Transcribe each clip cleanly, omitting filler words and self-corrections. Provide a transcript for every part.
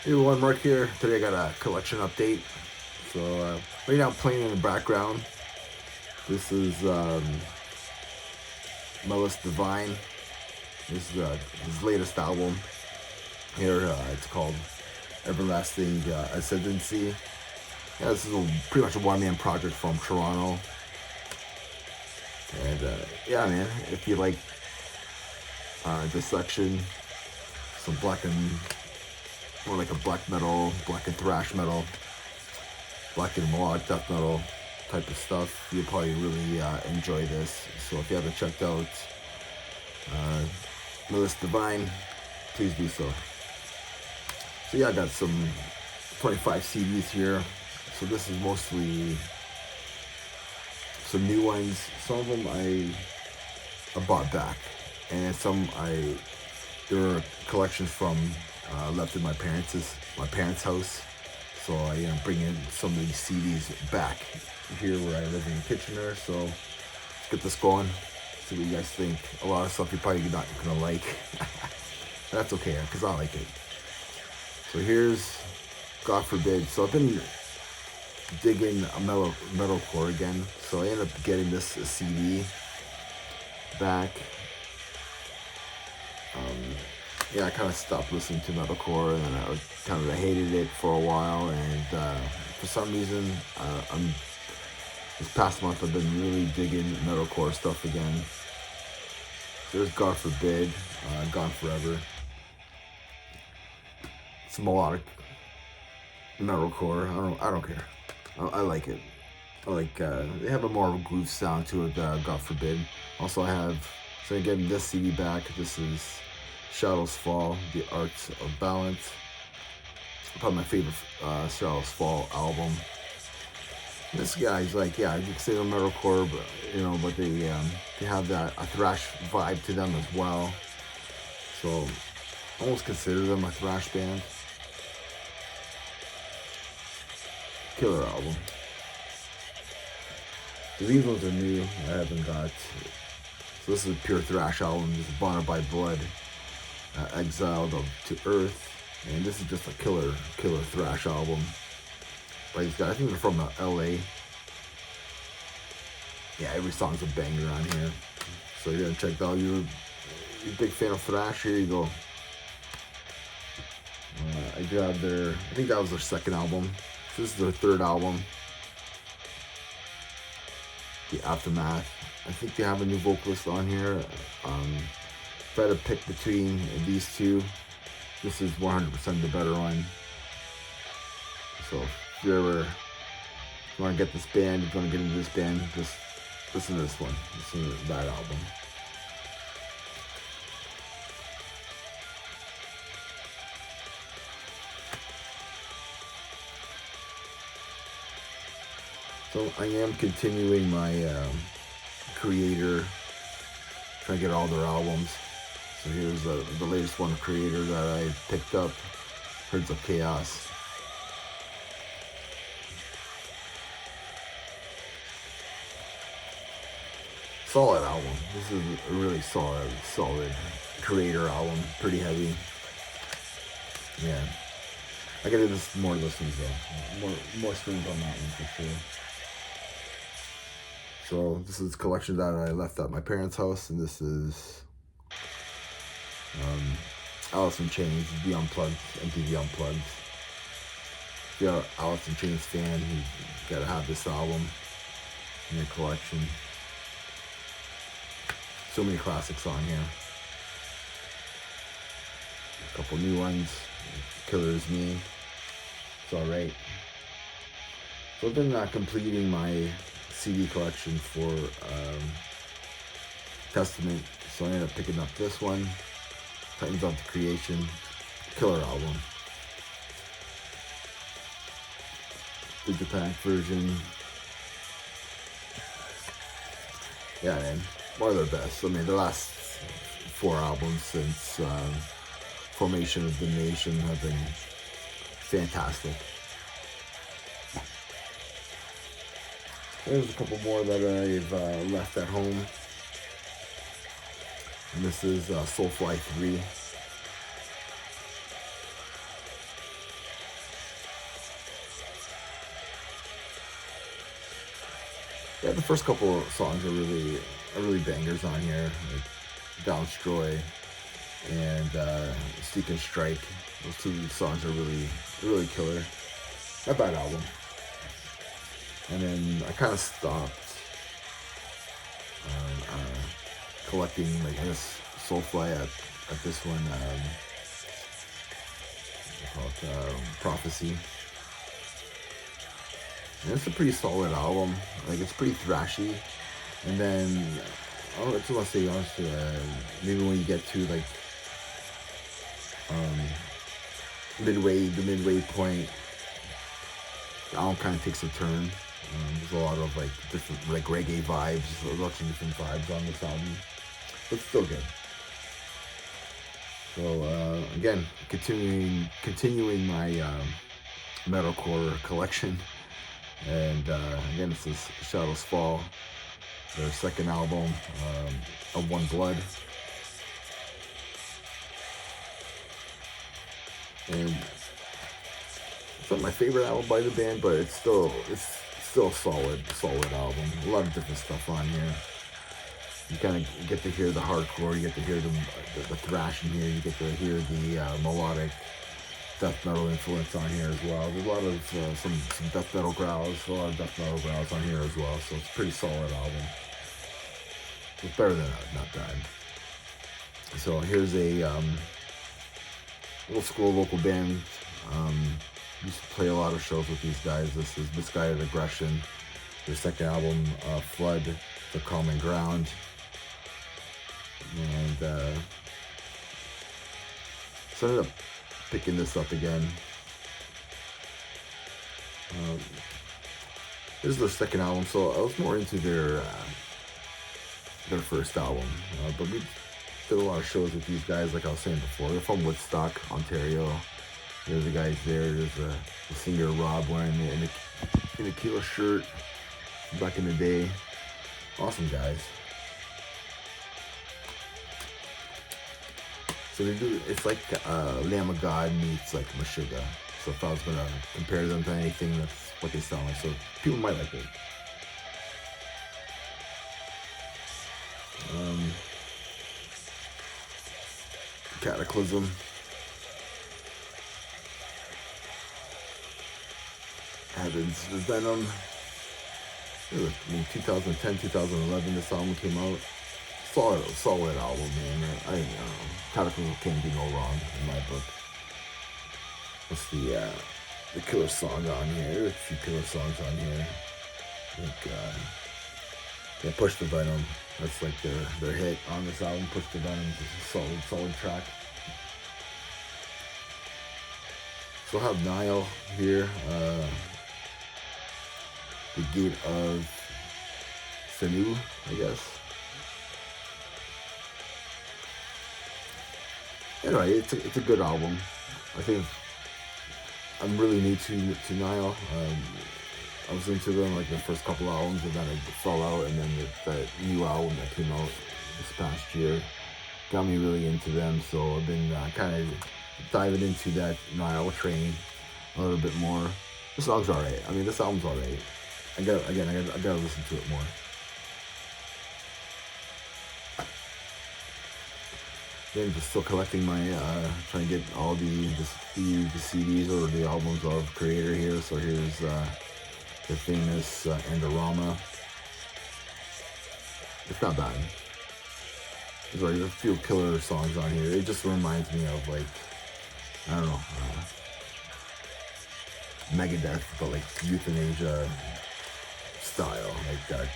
Hey everyone, Mark here. Today I got a collection update. So right now playing in the background, this is Melis Divine. This is his latest album. Here it's called Everlasting Ascendancy. Yeah, this is pretty much a one-man project from Toronto. And yeah, man, if you like this section, some black and more like a black metal, black and thrash metal, black and melodic death metal type of stuff, you'll probably really enjoy this. So if you haven't checked out Melis Divine, please do so. So yeah, I got some 25 CDs here. So this is mostly some new ones. Some of them I bought back, and some there were collections from left in my parents' house. So I bring in some of these CDs back here where I live in Kitchener. So let's get this going. See what you guys think. A lot of stuff you're probably not gonna like. That's okay, because I like it. So here's God Forbid. So I've been digging a metalcore again. So I ended up getting this CD back. Yeah, I kind of stopped listening to metalcore, and then I kind of hated it for a while. And for some reason, this past month I've been really digging metalcore stuff again. So there's God Forbid, Gone Forever. It's melodic metalcore. I don't care. I like it. I like they have a more of a groove sound to it. God Forbid. Also, I have so again this CD back. This is Shadows Fall, The Arts of Balance. Probably my favorite Shadows Fall album. And this guy's like, yeah, you can say they're metalcore, but but they have that a thrash vibe to them as well. So almost consider them a thrash band. Killer album. So these ones are new. I haven't got. So this is a pure thrash album. This is Bonded by Blood, Exiled to Earth, and this is just a killer thrash album by these guys. I think they're from LA. Yeah, every song's a banger on here. So you're gonna check that out. You're a big fan of thrash. Here you go. I grabbed I think that was their second album. So this is their third album. The Aftermath. I think they have a new vocalist on here. If I had to pick between these two, this is 100% the better one. So if you want to get this band, if you want to get into this band, just listen to this one. Listen to that album. So I am continuing my Creator, trying to get all their albums. So here's the latest one, Creator, that I picked up, Herds of Chaos. Solid album. This is a really solid Creator album. Pretty heavy. Yeah. I gotta do more listens though. More streams on that one for sure. So this is a collection that I left at my parents' house, and this is Alice in Chains, The Unplugged, MTV Unplugged. If you're an Alice in Chains fan, you gotta have this album in your collection. So many classics on here. A couple new ones. Killer Is Me. It's alright. So I've been completing my CD collection for Testament. So I ended up picking up this one. Titans of the Creation. Killer album. Digipack version. Yeah, man. One of their best. I mean, the last 4 albums since Formation of the Nation have been fantastic. There's a couple more that I've left at home. And this is Soulfly 3. Yeah, the first couple of songs are really bangers on here, like Downstroy and Seek and Strike. Those two songs are really killer. Not bad album. And then I kind of stopped collecting, like, I guess, Soulfly at this one. Called Prophecy. And it's a pretty solid album. Like, it's pretty thrashy. And then I just want to say honestly, maybe when you get to like the midway point, the album kind of takes a turn. There's a lot of like different like reggae vibes, lots of different vibes on this album, but still good. So again, continuing my metalcore collection, and again, this is Shadows Fall, their second album, of One Blood. And it's not my favorite album by the band, but it's still a solid album. A lot of different stuff on here. You kind of get to hear the hardcore, you get to hear the thrash in here, you get to hear the melodic death metal influence on here as well. There's a lot of some death metal growls, a lot of death metal growls on here as well. So it's a pretty solid album. It's better than not bad. So here's a old school local band. Used to play a lot of shows with these guys. This is Misguided Aggression. Their second album, Flood, The Common Ground. And so I ended up picking this up again. This is their second album, so I was more into their first album. But we did a lot of shows with these guys, like I was saying before. They're from Woodstock, Ontario. There's the guys there. There's the singer Rob wearing in a Kilo shirt back in the day. Awesome guys. So they do. It's like Lamb of God meets like Meshuggah. So if I was gonna compare them to anything, that's what they sound like. So people might like it. Cataclysm. Heavens, the Venom. In 2010, 2011, this album came out. Solid album, man. Cataclysm can't be no wrong in my book. What's the killer song on here? There's a few killer songs on here. Like, Push the Venom. That's like their hit on this album. Push the Venom is a solid track. So I have Nile here. The Gate of Sanu, I guess. Anyway, it's a good album. I think I'm really new to Nile. I was into them like the first couple albums, and then I fell out, and then that new album that came out this past year got me really into them. So I've been kind of diving into that Nile train a little bit more. This song's alright. I mean, this album's alright. I gotta listen to it more. Again, just still collecting my, trying to get all the CDs or the albums of Kreator here. So here's the famous Endorama. It's not bad. There's a few killer songs on here. It just reminds me of like, I don't know, Megadeth, but like Euthanasia style, like that,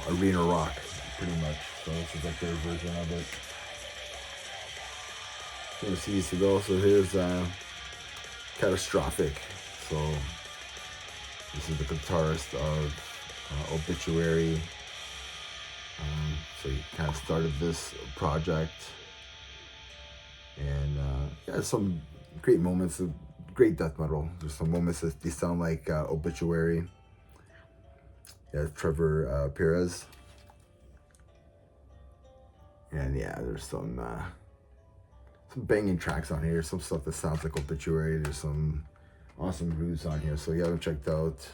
arena rock, pretty much. So this is like their version of it. More CDs to go. So here's Catastrophic. So this is the guitarist of Obituary. So he kind of started this project, and some great moments of great death metal. There's some moments that they sound like Obituary. Yeah, Trevor Perez. And yeah, there's some banging tracks on here. Some stuff that sounds like Obituary. There's some awesome grooves on here. So if you haven't checked out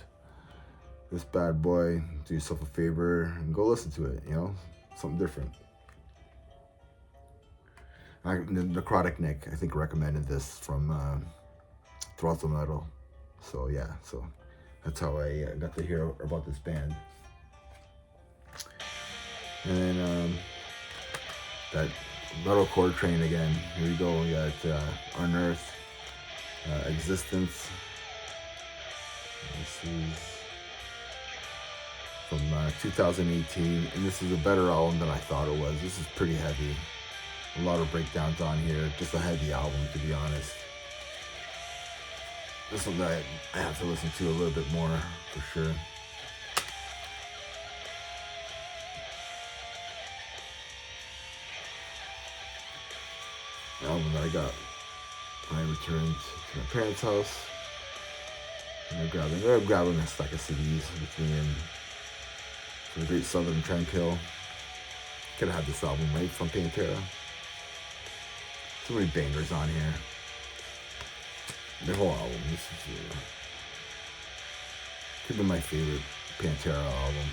this bad boy, do yourself a favor and go listen to it. You know, something different. Necrotic Nick, I think, recommended this from Throttle Metal. So yeah, so that's how I got to hear about this band. And then that metalcore train again. Here we go. We got Unearth, Existence. This is from 2018, and this is a better album than I thought it was. This is pretty heavy. A lot of breakdowns on here. Just a heavy album, to be honest. This one that I have to listen to a little bit more, for sure. The album that I got when I returned to my parents' house. And I'm grabbing a stack of CDs with me and the Great Southern Tranquil. Could have had this album right from Pantera. So many bangers on here. The whole album. This is could be my favorite Pantera album.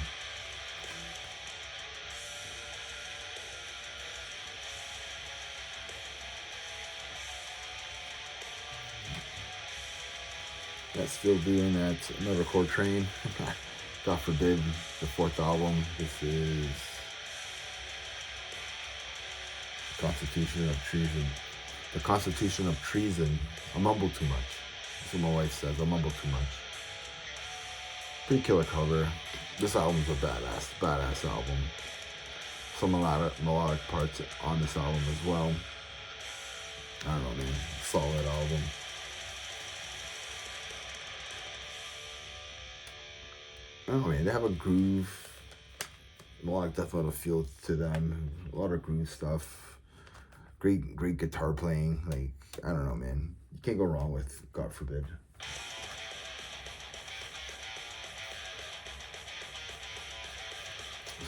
Yeah, still doing that metalcore train. God forbid, the fourth album. This is Constitution of Treason. The Constitution of Treason. I mumble too much. That's what my wife says. I mumble too much. Pretty killer cover. This album's a badass album. Some melodic parts on this album as well. I don't know, man. Solid album. I don't know, man. They have a groove. A lot of death metal feel to them. A lot of groove stuff. Great guitar playing. Like, I don't know, man. You can't go wrong with God Forbid.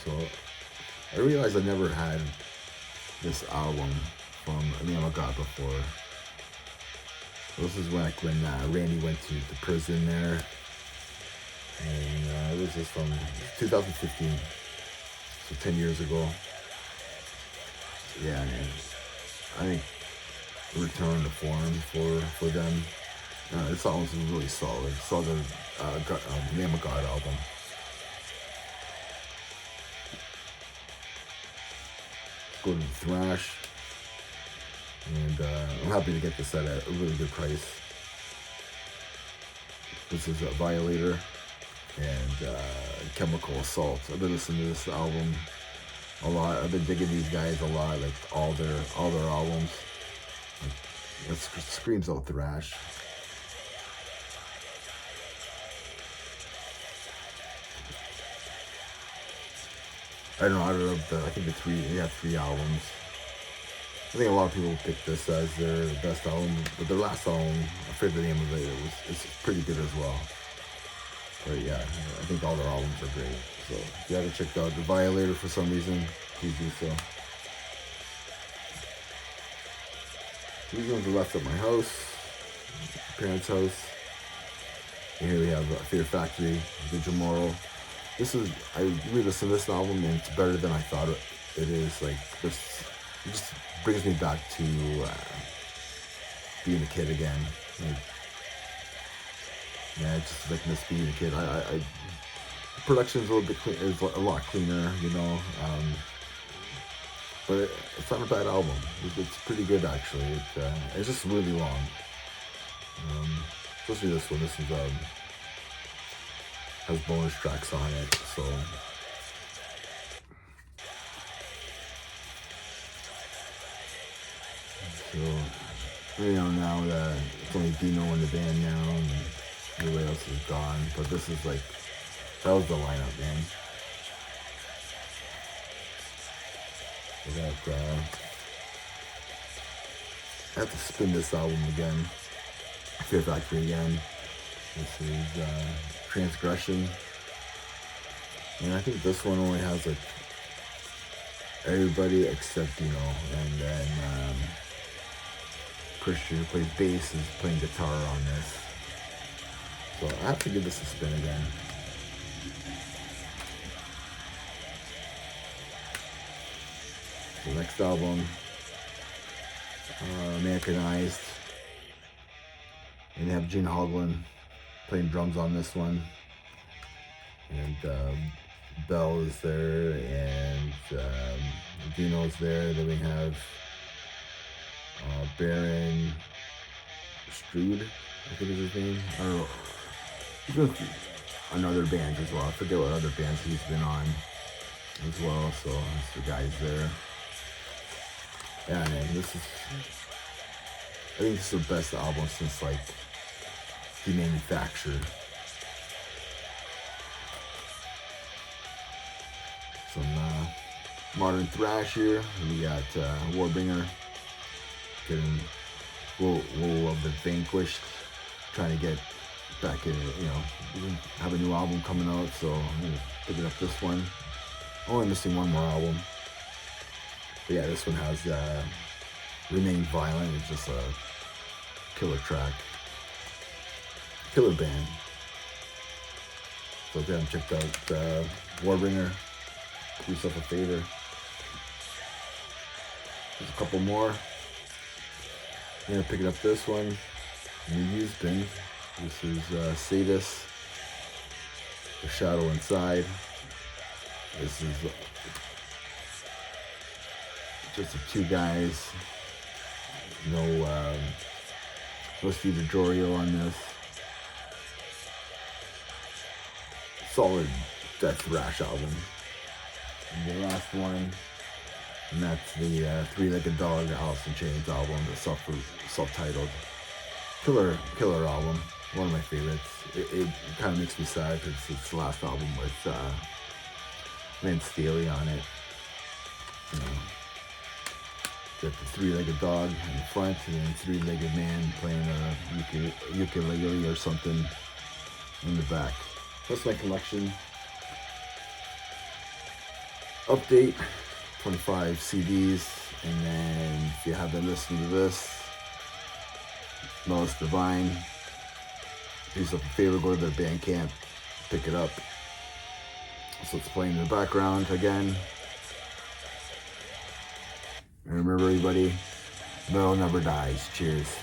So, I realized I never had this album from Lamb of God before. This is when Randy went to the prison there. And it was just from 2015. So 10 years ago. Yeah, man. I think return to form for them. This album was really solid. Solid Lamb of God album. Go to the thrash. And I'm happy to get this at a really good price. This is a Violator and Chemical Assault. I've been listening to this album a lot. I've been digging these guys a lot, like all their albums. Like, it screams out thrash. I don't know. I think they have three albums. I think a lot of people pick this as their best album, but their last album, I forget the name of it, it's pretty good as well. But yeah, I think all their albums are great. So if you haven't checked out The Violator for some reason, please do so. These ones are left at my house, parents' house. And here we have Fear Factory, Vigil Moral. I re-listened to this album and it's better than I thought it is. Like, it just brings me back to being a kid again. Like, yeah, just like miss being a kid. The production's is a lot cleaner, you know. But it's not a bad album. It's pretty good actually. It's just really long. Especially this one. This is has bonus tracks on it, so. So, you know, now that it's only Dino in the band now, and everybody else is gone. But this is like, that was the lineup, man. I have to spin this album again. Fear Factory again. This is Transgression. And I think this one only has like everybody except Dino, and then Christian, who plays bass, is playing guitar on this. So I have to give this a spin again. The next album, Americanized. And they have Gene Hoglan playing drums on this one. And Bell is there, and Dino's there. Then we have Baron Strood, I think is his name. I don't know. He's been on other bands as well. I forget what other bands he's been on as well. So that's the guys there. Yeah, man, I think this is the best album since like Demanufactured. Some modern thrash here. We got Warbringer getting Woe of the Vanquished, trying to get back in. We have a new album coming out, so I'm gonna pick up this one. Only missing one more album. But yeah, this one has Remain Violent. It's just a killer track. Killer band. So if you haven't checked out Warbringer, do yourself a favor. There's a couple more. I'm gonna pick up this one in the used bin. This is Sadus, The Shadow Inside. This is just the two guys. No Steve DiGiorio on this. Solid death thrash album. And the last one, and that's the Three-Legged Dog, Alice in Chains album, the self-titled. Killer album. One of my favorites. It kind of makes me sad because it's the last album with Lance Staley on it. Got the three-legged dog in the front and then three-legged man playing a ukulele or something in the back. That's my collection. Update, 25 CDs, and then if you haven't listened to this, Mellis Divine, do yourself a favor, go to their Bandcamp, pick it up. So it's playing in the background again. And remember everybody, metal never dies. Cheers.